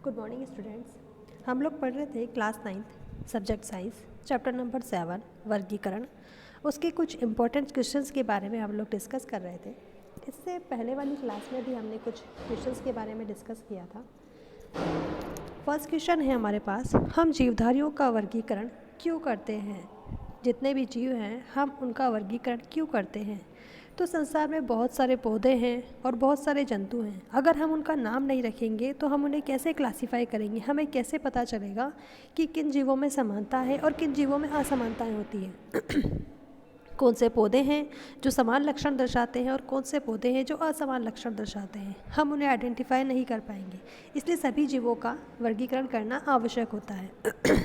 Good morning students. हम लोग पढ़ रहे थे class 9th subject science chapter number 7 वर्गीकरण। उसके कुछ इम्पोर्टेंट क्वेश्चंस के बारे में हम लोग डिस्कस कर रहे थे। इससे पहले वाली क्लास में भी हमने कुछ क्वेश्चंस के बारे में डिस्कस किया था। फर्स्ट क्वेश्चन है हमारे पास, हम जीवधारियों का वर्गीकरण क्यों करते हैं? जितने भी जीव हैं हम उनका वर्गीकरण क्यों करते हैं? तो संसार में बहुत सारे पौधे हैं और बहुत सारे जंतु हैं। अगर हम उनका नाम नहीं रखेंगे तो हम उन्हें कैसे क्लासीफाई करेंगे? हमें कैसे पता चलेगा कि किन जीवों में समानता है और किन जीवों में असमानताएं होती हैं? कौन से पौधे हैं जो समान लक्षण दर्शाते हैं और कौन से पौधे हैं जो असमान लक्षण दर्शाते हैं? हम उन्हें आइडेंटिफाई नहीं कर पाएंगे। इसलिए सभी जीवों का वर्गीकरण करना आवश्यक होता है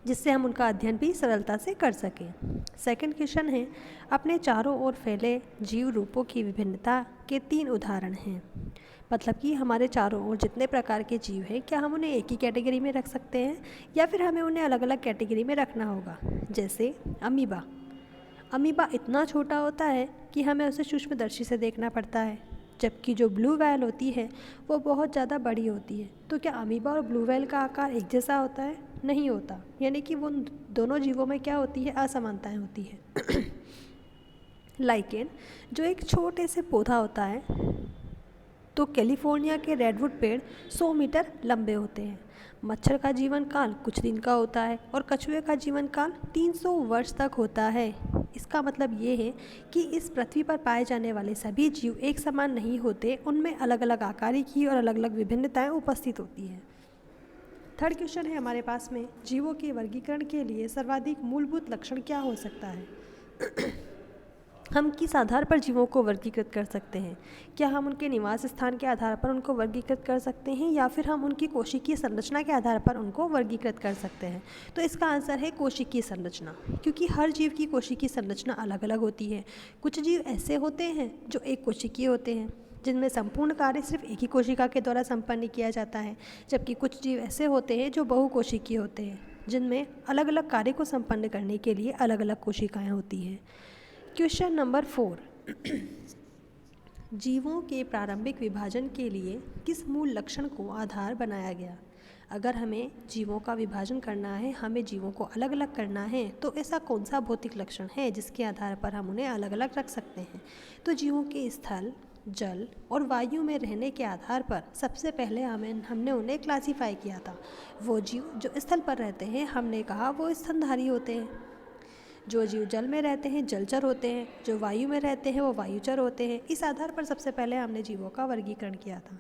जिससे हम उनका अध्ययन भी सरलता से कर सकें। सेकंड क्वेश्चन है, अपने चारों ओर फैले जीव रूपों की विभिन्नता के 3 उदाहरण हैं। मतलब कि हमारे चारों ओर जितने प्रकार के जीव हैं, क्या हम उन्हें एक ही कैटेगरी में रख सकते हैं या फिर हमें उन्हें अलग अलग कैटेगरी में रखना होगा? जैसे अमीबा। अमीबा इतना छोटा होता है कि हमें उसे सूक्ष्मदर्शी से देखना पड़ता है, जबकि जो ब्लू व्हेल होती है वो बहुत ज़्यादा बड़ी होती है। तो क्या अमीबा और ब्लू व्हेल का आकार एक जैसा होता है? नहीं होता। यानी कि वो दोनों जीवों में क्या होती है? असमानताएं होती है। लाइकेन जो एक छोटे से पौधा होता है, तो कैलिफोर्निया के रेडवुड पेड़ 100 मीटर लंबे होते हैं। मच्छर का जीवन काल कुछ दिन का होता है और कछुए का जीवन काल 300 वर्ष तक होता है। इसका मतलब ये है कि इस पृथ्वी पर पाए जाने वाले सभी जीव एक समान नहीं होते, उनमें अलग अलग आकार की और अलग अलग विभिन्नताएं उपस्थित होती हैं। थर्ड क्वेश्चन है हमारे पास में, जीवों के वर्गीकरण के लिए सर्वाधिक मूलभूत लक्षण क्या हो सकता है? हम किस आधार पर जीवों को वर्गीकृत कर सकते हैं? क्या हम उनके निवास स्थान के आधार पर उनको वर्गीकृत कर सकते हैं या फिर हम उनकी कोशिकीय संरचना के आधार पर उनको वर्गीकृत कर सकते हैं? तो इसका आंसर है कोशिकीय संरचना, क्योंकि हर जीव की कोशिकीय संरचना अलग अलग होती है। कुछ जीव ऐसे होते हैं जो एक कोशिकीय होते हैं, जिनमें संपूर्ण कार्य सिर्फ एक ही कोशिका के द्वारा संपन्न किया जाता है, जबकि कुछ जीव ऐसे होते हैं जो बहुकोशिकीय होते हैं, जिनमें अलग अलग कार्य को संपन्न करने के लिए अलग अलग कोशिकाएं होती हैं। क्वेश्चन नंबर 4, जीवों के प्रारंभिक विभाजन के लिए किस मूल लक्षण को आधार बनाया गया? अगर हमें जीवों का विभाजन करना है, हमें जीवों को अलग अलग करना है, तो ऐसा कौन सा भौतिक लक्षण है जिसके आधार पर हम उन्हें अलग अलग रख सकते हैं? तो जीवों के स्थल, जल और वायु में रहने के आधार पर सबसे पहले हमने उन्हें क्लासीफाई किया था। वो जीव जो स्थल पर रहते हैं, हमने कहा वो स्तनधारी होते हैं। जो जीव जल में रहते हैं जलचर होते हैं, जो वायु में रहते हैं वो वायुचर होते हैं। इस आधार पर सबसे पहले हमने जीवों का वर्गीकरण किया था।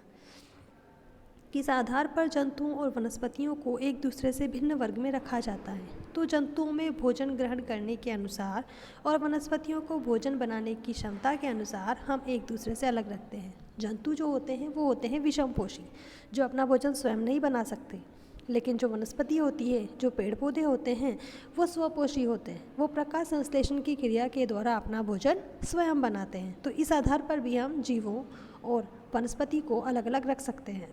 किस आधार पर जंतुओं और वनस्पतियों को एक दूसरे से भिन्न वर्ग में रखा जाता है? तो जंतुओं में भोजन ग्रहण करने के अनुसार और वनस्पतियों को भोजन बनाने की क्षमता के अनुसार हम एक दूसरे से अलग रखते हैं। जंतु जो होते हैं वो होते हैं विषमपोषी, जो अपना भोजन स्वयं नहीं बना सकते, लेकिन जो वनस्पति होती है, जो पेड़ पौधे होते हैं, वो स्वपोषी होते हैं। वो प्रकाश संश्लेषण की क्रिया के द्वारा अपना भोजन स्वयं बनाते हैं। तो इस आधार पर भी हम जीवों और वनस्पति को अलग अलग रख सकते हैं।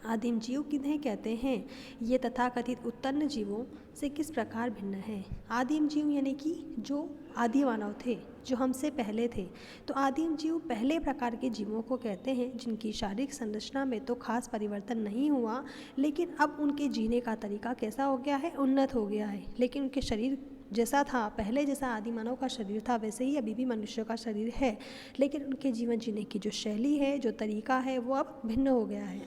आदिम जीव किन्हें कहते हैं? ये तथाकथित उत्तन्न जीवों से किस प्रकार भिन्न है? आदिम जीव यानी कि जो आदि मानव थे, जो हमसे पहले थे। तो आदिम जीव पहले प्रकार के जीवों को कहते हैं जिनकी शारीरिक संरचना में तो खास परिवर्तन नहीं हुआ, लेकिन अब उनके जीने का तरीका कैसा हो गया है? उन्नत हो गया है। लेकिन उनके शरीर जैसा था पहले, जैसा आदि मानव का शरीर था, वैसे ही अभी भी मनुष्य का शरीर है, लेकिन उनके जीवन जीने की जो शैली है, जो तरीका है, वो अब भिन्न हो गया है।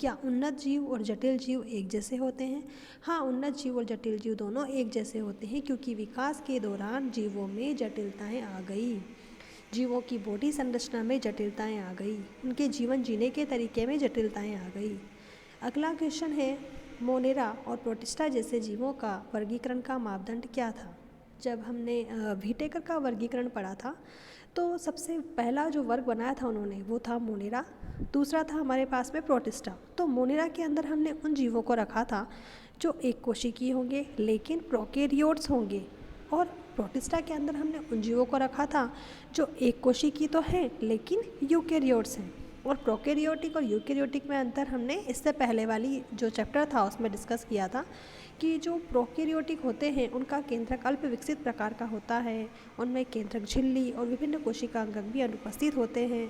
क्या उन्नत जीव और जटिल जीव एक जैसे होते हैं? हाँ, उन्नत जीव और जटिल जीव दोनों एक जैसे होते हैं, क्योंकि विकास के दौरान जीवों में जटिलताएं आ गई। जीवों की बॉडी संरचना में जटिलताएं आ गई, उनके जीवन जीने के तरीके में जटिलताएं आ गई। अगला क्वेश्चन है, मोनेरा और प्रोटिस्टा जैसे जीवों का वर्गीकरण का मापदंड क्या था? जब हमने व्हिटेकर का वर्गीकरण पढ़ा था, तो सबसे पहला जो वर्ग बनाया था उन्होंने, वो था मोनेरा। दूसरा था हमारे पास में प्रोटिस्टा। तो मोनेरा के अंदर हमने उन जीवों को रखा था जो एक कोशिकीय होंगे लेकिन प्रोकैरियोट्स होंगे, और प्रोटिस्टा के अंदर हमने उन जीवों को रखा था जो एक कोशिकीय तो हैं लेकिन यूकैरियोट्स हैं। और प्रोकैरियोटिक और यूकैरियोटिक में अंतर हमने इससे पहले वाली जो चैप्टर था उसमें डिस्कस किया था कि जो प्रोकैरियोटिक होते हैं उनका केंद्रक अल्प विकसित प्रकार का होता है, उनमें केंद्रक झिल्ली और विभिन्न कोशिका अंगक भी अनुपस्थित होते हैं।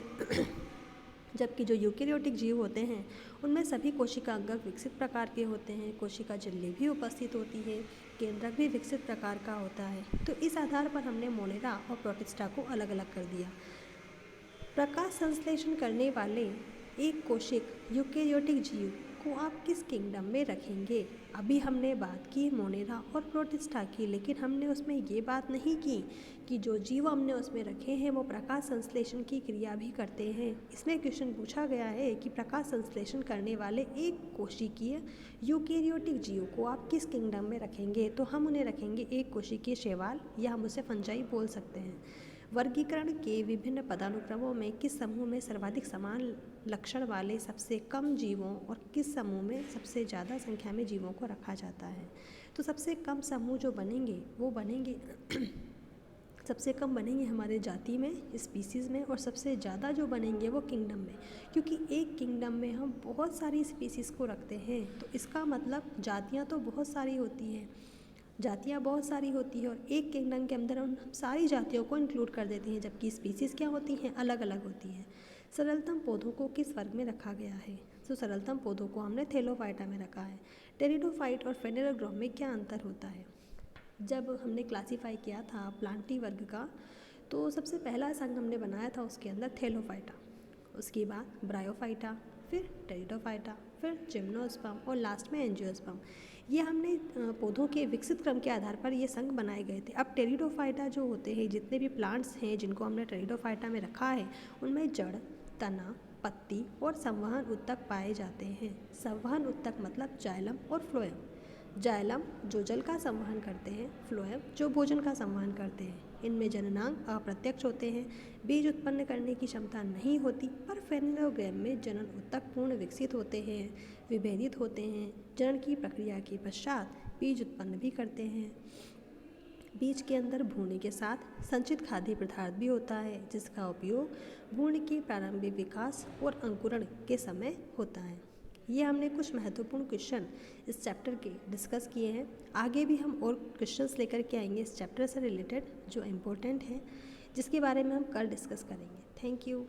जबकि जो यूकेरियोटिक जीव होते हैं उनमें सभी कोशिका अंगक विकसित प्रकार के होते हैं, कोशिका झिल्ली भी उपस्थित होती है, केंद्रक भी विकसित प्रकार का होता है। तो इस आधार पर हमने मोनेरा और प्रोटिस्टा को अलग अलग कर दिया। प्रकाश संश्लेषण करने वाले एक कोशिक यूकेरियोटिक जीव को आप किस किंगडम में रखेंगे? अभी हमने बात की मोनेरा और प्रोटिस्टा की, लेकिन हमने उसमें ये बात नहीं की कि जो जीव हमने उसमें रखे हैं वो प्रकाश संश्लेषण की क्रिया भी करते हैं। इसमें क्वेश्चन पूछा गया है कि प्रकाश संश्लेषण करने वाले एक कोशिकीय यूकेरियोटिक जीव को आप किस किंगडम में रखेंगे? तो हम उन्हें रखेंगे एक कोशिकीय शैवाल, या हम उसे फंजाई बोल सकते हैं। वर्गीकरण के विभिन्न पदानुक्रमों में किस समूह में सर्वाधिक समान लक्षण वाले सबसे कम जीवों और किस समूह में सबसे ज़्यादा संख्या में जीवों को रखा जाता है? तो सबसे कम समूह जो बनेंगे वो बनेंगे सबसे कम बनेंगे हमारे जाति में, स्पीसीज़ में, और सबसे ज़्यादा जो बनेंगे वो किंगडम में, क्योंकि एक किंगडम में हम बहुत सारी स्पीसीज़ को रखते हैं। तो इसका मतलब जातियाँ तो बहुत सारी होती हैं, जातियाँ बहुत सारी होती है, और एक किंगडम के अंदर हम सारी जातियों को इंक्लूड कर देते हैं, जबकि स्पीसीज़ क्या होती हैं? अलग अलग होती हैं। सरलतम पौधों को किस वर्ग में रखा गया है? तो सरलतम पौधों को हमने थैलोफाइटा में रखा है। टेरिडोफाइट और फेनेरोग्राम में क्या अंतर होता है? जब हमने क्लासीफाई किया था प्लांटी वर्ग का, तो सबसे पहला संघ हमने बनाया था उसके अंदर थैलोफाइटा, उसके बाद ब्रायोफाइटा, फिर टेरिडोफाइटा, फिर जिम्नोस्पर्म और लास्ट में एंजियोस्पर्म। ये हमने पौधों के विकसित क्रम के आधार पर ये संघ बनाए गए थे। अब टेरिडोफाइटा जो होते हैं, जितने भी प्लांट्स हैं जिनको हमने टेरिडोफाइटा में रखा है, उनमें जड़, तना, पत्ती और संवहन उत्तक पाए जाते हैं। संवहन उत्तक मतलब जाइलम और फ्लोएम। जाइलम जो जल का संवहन करते हैं, फ्लोएम जो भोजन का संवहन करते हैं। इनमें जननांग अप्रत्यक्ष होते हैं, बीज उत्पन्न करने की क्षमता नहीं होती, पर फेनेरोग्राम में जनन उत्तक पूर्ण विकसित होते हैं, विभेदित होते हैं। जनन की प्रक्रिया के पश्चात बीज उत्पन्न भी करते हैं। बीज के अंदर भ्रूण के साथ संचित खाद्य पदार्थ भी होता है, जिसका उपयोग भ्रूण के प्रारंभिक विकास और अंकुरण के समय होता है। ये हमने कुछ महत्वपूर्ण क्वेश्चन इस चैप्टर के डिस्कस किए हैं। आगे भी हम और क्वेश्चंस लेकर के आएंगे इस चैप्टर से रिलेटेड जो इम्पोर्टेंट हैं, जिसके बारे में हम कल डिस्कस करेंगे। Thank you.